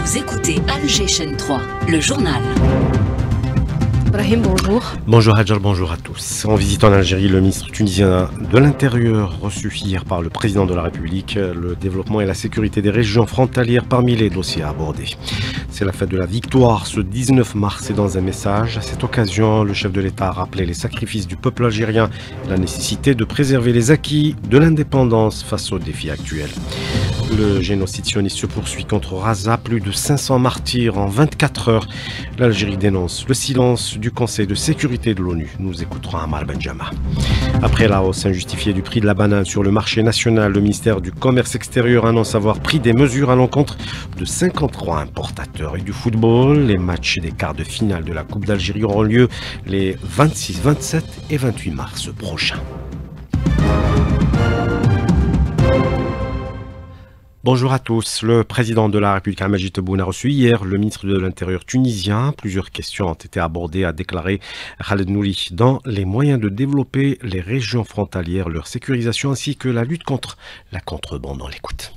Vous écoutez Alger Chaîne 3, le journal. Brahim, bonjour. Bonjour Hadjar, bonjour à tous. En visitant en Algérie, le ministre tunisien de l'Intérieur reçu hier par le président de la République, le développement et la sécurité des régions frontalières parmi les dossiers abordés. C'est la fête de la victoire ce 19 mars et dans un message, à cette occasion, le chef de l'État a rappelé les sacrifices du peuple algérien et la nécessité de préserver les acquis de l'indépendance face aux défis actuels. Le génocide sioniste se poursuit contre Raza, plus de 500 martyrs en 24 heures. L'Algérie dénonce le silence du Conseil de sécurité de l'ONU. Nous écouterons Amar Benjama. Après la hausse injustifiée du prix de la banane sur le marché national, le ministère du Commerce extérieur annonce avoir pris des mesures à l'encontre de 53 importateurs. Et du football, les matchs des quarts de finale de la Coupe d'Algérie auront lieu les 26, 27 et 28 mars prochains. Bonjour à tous. Le président de la République, Majid Tebboune, a reçu hier le ministre de l'Intérieur tunisien. Plusieurs questions ont été abordées, a déclaré Khaled Nouri, dans les moyens de développer les régions frontalières, leur sécurisation ainsi que la lutte contre la contrebande. On l'écoute.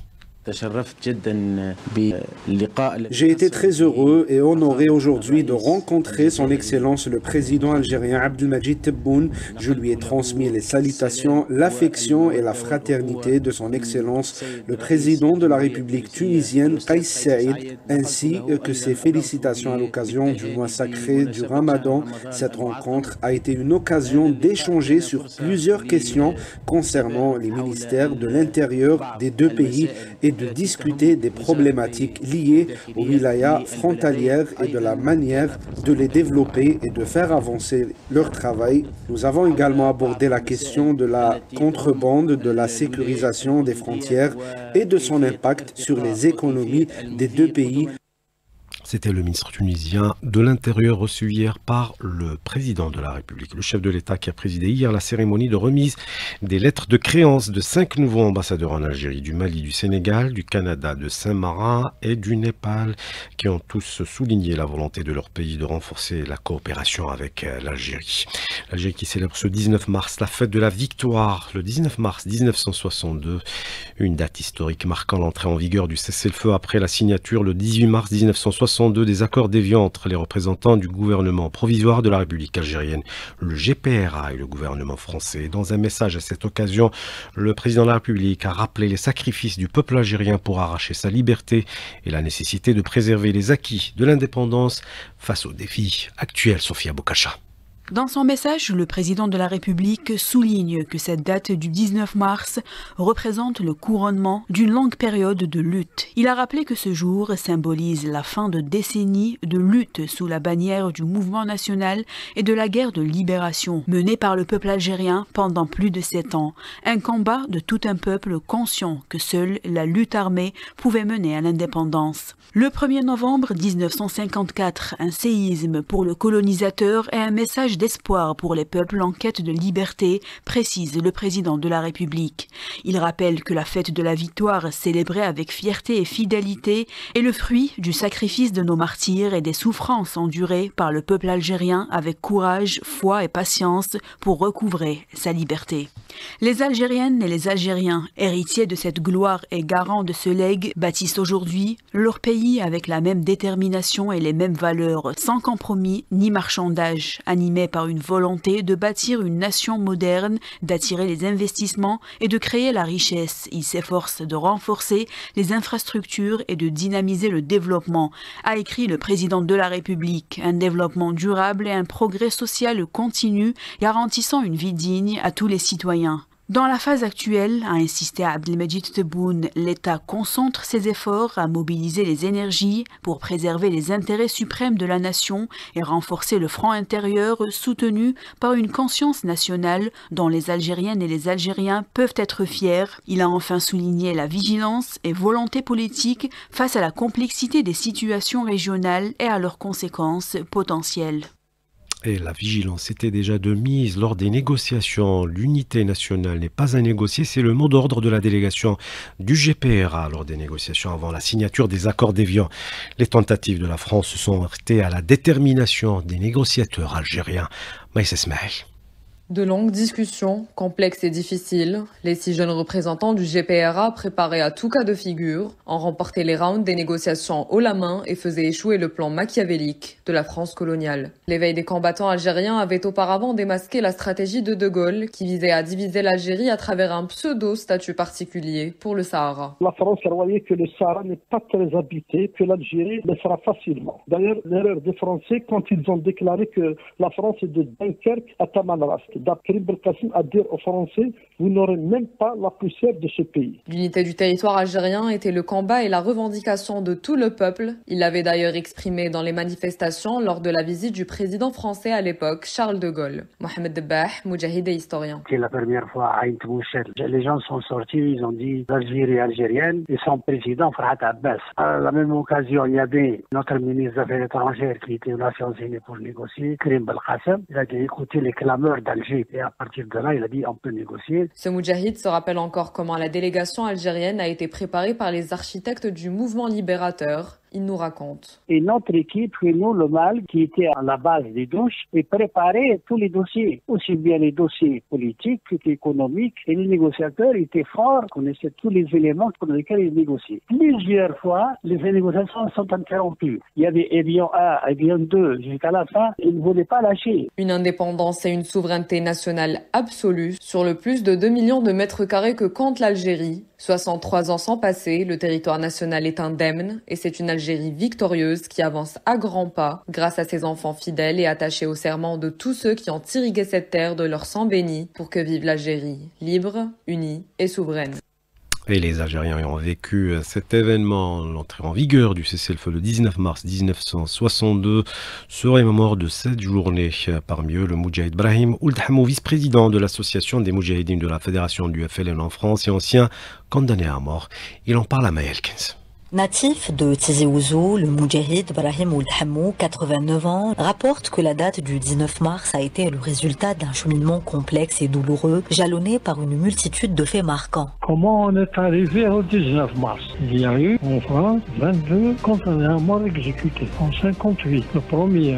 J'ai été très heureux et honoré aujourd'hui de rencontrer son Excellence le président algérien Abdelmajid Tebboune. Je lui ai transmis les salutations, l'affection et la fraternité de son Excellence le président de la République tunisienne Kais Saïd, ainsi que ses félicitations à l'occasion du mois sacré du Ramadan. Cette rencontre a été une occasion d'échanger sur plusieurs questions concernant les ministères de l'Intérieur des deux pays et de discuter des problématiques liées aux wilayas frontalières et de la manière de les développer et de faire avancer leur travail. Nous avons également abordé la question de la contrebande, de la sécurisation des frontières et de son impact sur les économies des deux pays. C'était le ministre tunisien de l'Intérieur reçu hier par le président de la République, le chef de l'État qui a présidé hier la cérémonie de remise des lettres de créance de 5 nouveaux ambassadeurs en Algérie, du Mali, du Sénégal, du Canada, de Saint-Marin et du Népal, qui ont tous souligné la volonté de leur pays de renforcer la coopération avec l'Algérie. L'Algérie qui célèbre ce 19 mars la fête de la victoire, le 19 mars 1962, une date historique marquant l'entrée en vigueur du cessez-le-feu après la signature le 18 mars 1962 des accords d'Évian entre les représentants du gouvernement provisoire de la République algérienne, le GPRA et le gouvernement français. Dans un message à cette occasion, le président de la République a rappelé les sacrifices du peuple algérien pour arracher sa liberté et la nécessité de préserver les acquis de l'indépendance face aux défis actuels. Sophia Bokacha. Dans son message, le président de la République souligne que cette date du 19 mars représente le couronnement d'une longue période de lutte. Il a rappelé que ce jour symbolise la fin de décennies de lutte sous la bannière du mouvement national et de la guerre de libération menée par le peuple algérien pendant plus de 7 ans. Un combat de tout un peuple conscient que seule la lutte armée pouvait mener à l'indépendance. Le 1er novembre 1954, un séisme pour le colonisateur et un message d'espoir pour les peuples en quête de liberté, précise le président de la République. Il rappelle que la fête de la victoire, célébrée avec fierté et fidélité, est le fruit du sacrifice de nos martyrs et des souffrances endurées par le peuple algérien avec courage, foi et patience pour recouvrer sa liberté. Les Algériennes et les Algériens, héritiers de cette gloire et garants de ce legs, bâtissent aujourd'hui leur pays avec la même détermination et les mêmes valeurs, sans compromis ni marchandage, animés par une volonté de bâtir une nation moderne, d'attirer les investissements et de créer la richesse. Ils s'efforcent de renforcer les infrastructures et de dynamiser le développement, a écrit le président de la République. Un développement durable et un progrès social continu, garantissant une vie digne à tous les citoyens. Dans la phase actuelle, a insisté Abdelmajid Tebboune, l'État concentre ses efforts à mobiliser les énergies pour préserver les intérêts suprêmes de la nation et renforcer le front intérieur soutenu par une conscience nationale dont les Algériennes et les Algériens peuvent être fiers. Il a enfin souligné la vigilance et volonté politique face à la complexité des situations régionales et à leurs conséquences potentielles. Et la vigilance était déjà de mise lors des négociations. L'unité nationale n'est pas à négocier, c'est le mot d'ordre de la délégation du GPRA lors des négociations avant la signature des accords d'Évian. Les tentatives de la France se sont heurtées à la détermination des négociateurs algériens. Maïs Esmaïl. De longues discussions, complexes et difficiles, les 6 jeunes représentants du GPRA préparaient à tout cas de figure, en remportaient les rounds des négociations haut la main et faisaient échouer le plan machiavélique de la France coloniale. L'éveil des combattants algériens avait auparavant démasqué la stratégie de De Gaulle qui visait à diviser l'Algérie à travers un pseudo-statut particulier pour le Sahara. La France croyait que le Sahara n'est pas très habité, que l'Algérie le sera facilement. D'ailleurs, l'erreur des Français quand ils ont déclaré que la France est de Dunkerque à Tamanrasset. D'après Belkacem à dire aux Français, vous n'aurez même pas la poussière de ce pays. L'unité du territoire algérien était le combat et la revendication de tout le peuple. Il l'avait d'ailleurs exprimé dans les manifestations lors de la visite du président français à l'époque, Charles de Gaulle. Mohamed Debah, moudjahid et historien. C'est la première fois à Aïn Boucher. Les gens sont sortis, ils ont dit l'Algérie algérienne et son président Farhat Abbas. À la même occasion, il y avait notre ministre des Affaires étrangères qui était aux Nations Unies pour négocier, Karim Belkacem. Il a dit écouter les clameurs d'Alger. Et à partir de là, il a dit on peut négocier. Ce moudjahid se rappelle encore comment la délégation algérienne a été préparée par les architectes du mouvement libérateur. Il nous raconte. Et notre équipe, chez nous, le MAL, qui était à la base des douches, et préparait tous les dossiers, aussi bien les dossiers politiques qu'économiques. Et les négociateurs étaient forts, connaissaient tous les éléments pour lesquels ils négociaient. Plusieurs fois, les négociations sont interrompues. Il y avait Evian 1, Evian 2, jusqu'à la fin, ils ne voulaient pas lâcher. Une indépendance et une souveraineté nationale absolue sur le plus de 2 millions de mètres carrés que compte l'Algérie. 63 ans sans passer, le territoire national est indemne et c'est une Algérie victorieuse qui avance à grands pas grâce à ses enfants fidèles et attachés au serment de tous ceux qui ont irrigué cette terre de leur sang béni pour que vive l'Algérie, libre, unie et souveraine. Et les Algériens ayant vécu cet événement, l'entrée en vigueur du cessez-le-feu le 19 mars 1962, serait mort de cette journée. Parmi eux, le Moudjahid Brahim Ould Hamou, vice-président de l'association des Moudjahidines de la Fédération du FLN en France et ancien condamné à mort. Il en parle à Maël Kens. Natif de Tizi Ouzou, le Moudjahid Brahim Ould Hamou, 89 ans, rapporte que la date du 19 mars a été le résultat d'un cheminement complexe et douloureux, jalonné par une multitude de faits marquants. Comment on est arrivé au 19 mars? Il y a eu en France 22 condamnés à mort exécutés. En 58, le premier,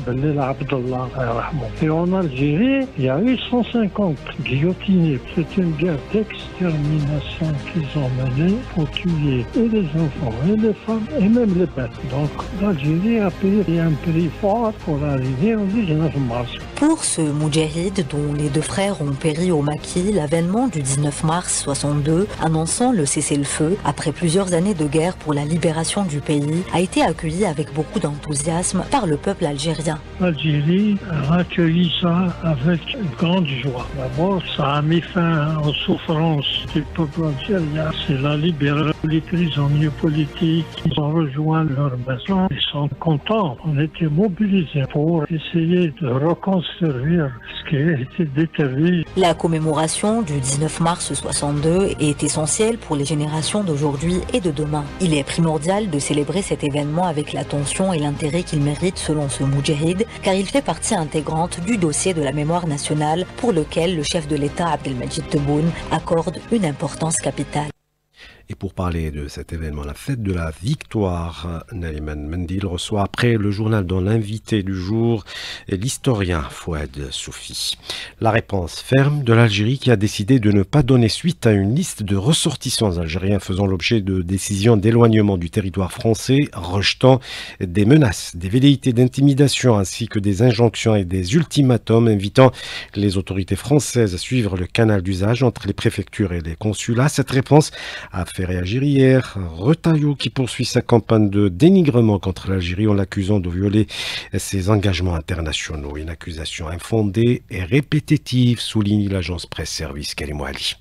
Belal Abdallah. Et en Algérie, il y a eu 150 guillotinés. C'est une guerre d'extermination qu'ils ont menée pour tuer et les enfants, et les femmes, et même les bêtes. Donc l'Algérie a payé un prix fort pour arriver au 19 mars. Pour ce Moudjahid, dont les 2 frères ont péri au maquis, l'avènement du 19 mars 62, annonçant le cessez-le-feu, après plusieurs années de guerre pour la libération du pays, a été accueilli avec beaucoup d'enthousiasme par le peuple algérien. L'Algérie a accueilli ça avec une grande joie. D'abord, ça a mis fin aux souffrances du peuple algérien. C'est la libération. Les prisonniers politiques, ils ont rejoint leur maison. Ils sont contents. On était mobilisés pour essayer de reconstruire ce qui a été détruit. La commémoration du 19 mars 62 est essentielle pour les générations d'aujourd'hui et de demain. Il est primordial de célébrer cet événement avec l'attention et l'intérêt qu'il mérite selon ce Moudjahid, car il fait partie intégrante du dossier de la mémoire nationale pour lequel le chef de l'État Abdelmadjid Tebboune accorde une importance capitale. Et pour parler de cet événement, la fête de la victoire, Nariman Mendil reçoit après le journal dont l'invité du jour est l'historien Fouad Soufi. La réponse ferme de l'Algérie qui a décidé de ne pas donner suite à une liste de ressortissants algériens faisant l'objet de décisions d'éloignement du territoire français, rejetant des menaces, des velléités d'intimidation ainsi que des injonctions et des ultimatums invitant les autorités françaises à suivre le canal d'usage entre les préfectures et les consulats. Cette réponse a fait réagir hier Retailleau qui poursuit sa campagne de dénigrement contre l'Algérie en l'accusant de violer ses engagements internationaux. Une accusation infondée et répétitive, souligne l'agence presse-service Karim Ali.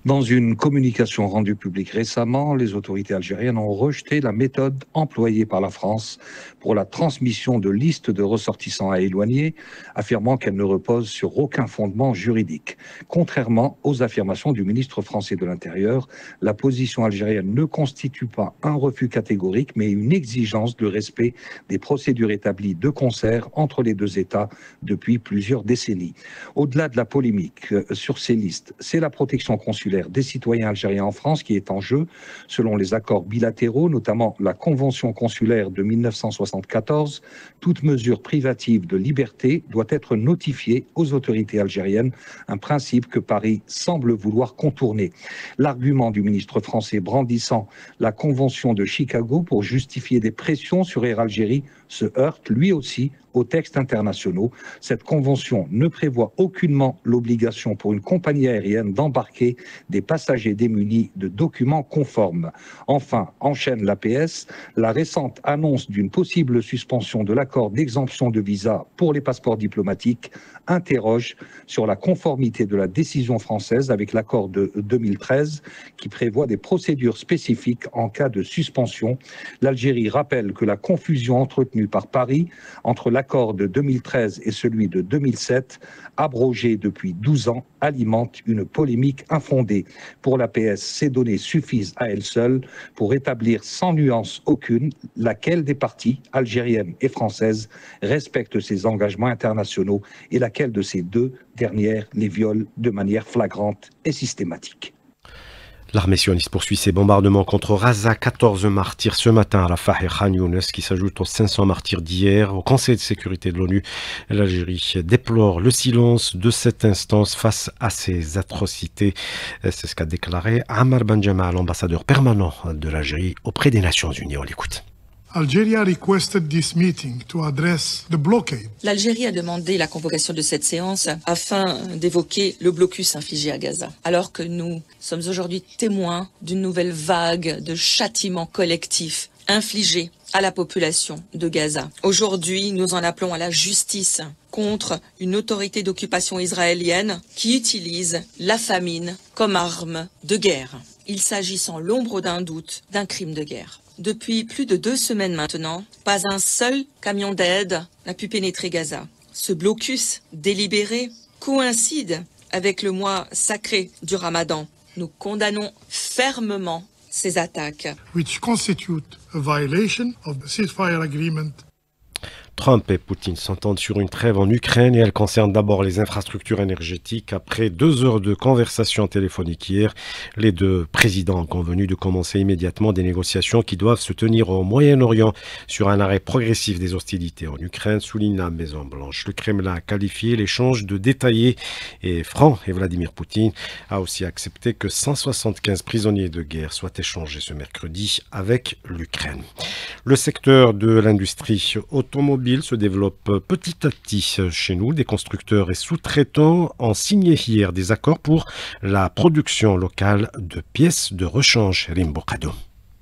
Dans une communication rendue publique récemment, les autorités algériennes ont rejeté la méthode employée par la France pour la transmission de listes de ressortissants à éloigner, affirmant qu'elle ne repose sur aucun fondement juridique. Contrairement aux affirmations du ministre français de l'Intérieur, la position algérienne ne constitue pas un refus catégorique, mais une exigence de respect des procédures établies de concert entre les 2 États depuis plusieurs décennies. Au-delà de la polémique sur ces listes, c'est la protection consulaire consulaire des citoyens algériens en France qui est en jeu. Selon les accords bilatéraux, notamment la Convention consulaire de 1974, toute mesure privative de liberté doit être notifiée aux autorités algériennes, un principe que Paris semble vouloir contourner. L'argument du ministre français brandissant la Convention de Chicago pour justifier des pressions sur Air Algérie se heurte lui aussi aux textes internationaux. Cette convention ne prévoit aucunement l'obligation pour une compagnie aérienne d'embarquer des passagers démunis de documents conformes. Enfin, enchaîne l'APS, la récente annonce d'une possible suspension de l'accord d'exemption de visa pour les passeports diplomatiques interroge sur la conformité de la décision française avec l'accord de 2013 qui prévoit des procédures spécifiques en cas de suspension. L'Algérie rappelle que la confusion entretenue par Paris entre l'accord de 2013 et celui de 2007, abrogé depuis 12 ans, alimente une polémique infondée. Pour l'APS, ces données suffisent à elles seules pour établir sans nuance aucune laquelle des parties, algériennes et françaises, respecte ses engagements internationaux et laquelle de ces deux dernières les viole de manière flagrante et systématique. L'armée sioniste poursuit ses bombardements contre Raza, 14 martyrs ce matin à Rafah et Khan Younes qui s'ajoutent aux 500 martyrs d'hier. Au Conseil de sécurité de l'ONU, l'Algérie déplore le silence de cette instance face à ces atrocités. C'est ce qu'a déclaré Ammar Benjama, l'ambassadeur permanent de l'Algérie auprès des Nations Unies. On l'écoute. L'Algérie a demandé la convocation de cette séance afin d'évoquer le blocus infligé à Gaza. Alors que nous sommes aujourd'hui témoins d'une nouvelle vague de châtiments collectifs infligés à la population de Gaza. Aujourd'hui, nous en appelons à la justice contre une autorité d'occupation israélienne qui utilise la famine comme arme de guerre. Il s'agit sans l'ombre d'un doute d'un crime de guerre. Depuis plus de 2 semaines maintenant, pas un seul camion d'aide n'a pu pénétrer Gaza. Ce blocus délibéré coïncide avec le mois sacré du Ramadan. Nous condamnons fermement ces attaques. Which constitute a violation of the ceasefire agreement. Trump et Poutine s'entendent sur une trêve en Ukraine et elle concerne d'abord les infrastructures énergétiques. Après 2 heures de conversation téléphonique hier, les deux présidents ont convenu de commencer immédiatement des négociations qui doivent se tenir au Moyen-Orient sur un arrêt progressif des hostilités en Ukraine, souligne la Maison-Blanche. Le Kremlin a qualifié l'échange de détaillé et franc et Vladimir Poutine a aussi accepté que 175 prisonniers de guerre soient échangés ce mercredi avec l'Ukraine. Le secteur de l'industrie automobile se développe petit à petit chez nous. Des constructeurs et sous-traitants ont signé hier des accords pour la production locale de pièces de rechange. Rimbocado.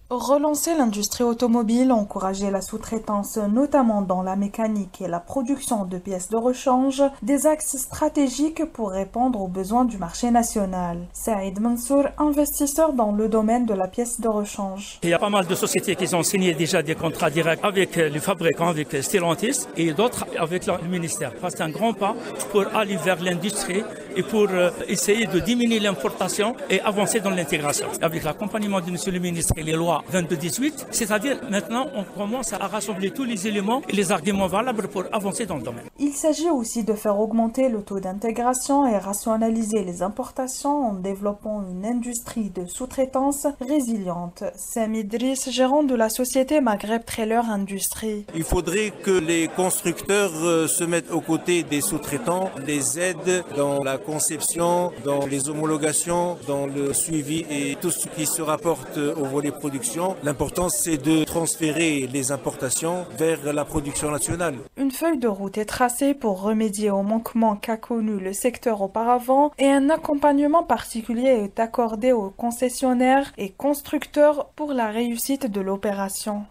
Relancer l'industrie automobile, encourager la sous-traitance, notamment dans la mécanique et la production de pièces de rechange, des axes stratégiques pour répondre aux besoins du marché national. Saïd Mansour, investisseur dans le domaine de la pièce de rechange. Il y a pas mal de sociétés qui ont signé déjà des contrats directs avec les fabricants, avec Stellantis et d'autres avec le ministère. C'est un grand pas pour aller vers l'industrie et pour essayer de diminuer l'importation et avancer dans l'intégration. Avec l'accompagnement de monsieur le ministre et les lois 22-18, c'est-à-dire maintenant on commence à rassembler tous les éléments et les arguments valables pour avancer dans le domaine. Il s'agit aussi de faire augmenter le taux d'intégration et rationaliser les importations en développant une industrie de sous-traitance résiliente. Sam Idriss, gérant de la société Maghreb Trailer Industrie. Il faudrait que les constructeurs se mettent aux côtés des sous-traitants, les aident dans la conception, dans les homologations, dans le suivi et tout ce qui se rapporte au volet production. L'important, c'est de transférer les importations vers la production nationale. Une feuille de route est tracée pour remédier aux manquements qu'a connu le secteur auparavant et un accompagnement particulier est accordé aux concessionnaires et constructeurs pour la réussite de l'opération.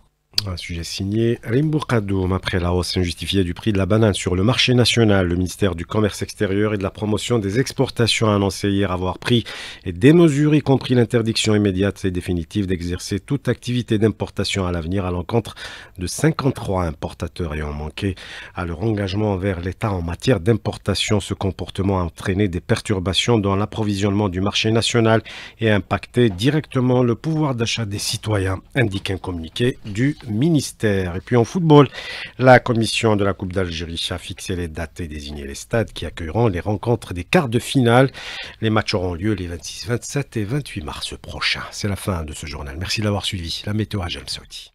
Un sujet signé Rimbo Kadoum. Après la hausse injustifiée du prix de la banane sur le marché national, le ministère du Commerce extérieur et de la promotion des exportations a annoncé hier avoir pris des mesures, y compris l'interdiction immédiate et définitive d'exercer toute activité d'importation à l'avenir à l'encontre de 53 importateurs ayant manqué à leur engagement envers l'État en matière d'importation. Ce comportement a entraîné des perturbations dans l'approvisionnement du marché national et a impacté directement le pouvoir d'achat des citoyens, indique un communiqué du ministère. Et puis en football, la commission de la Coupe d'Algérie a fixé les dates et désigné les stades qui accueilleront les rencontres des quarts de finale. Les matchs auront lieu les 26, 27 et 28 mars prochains. C'est la fin de ce journal. Merci de l'avoir suivi. La météo à James Saudi.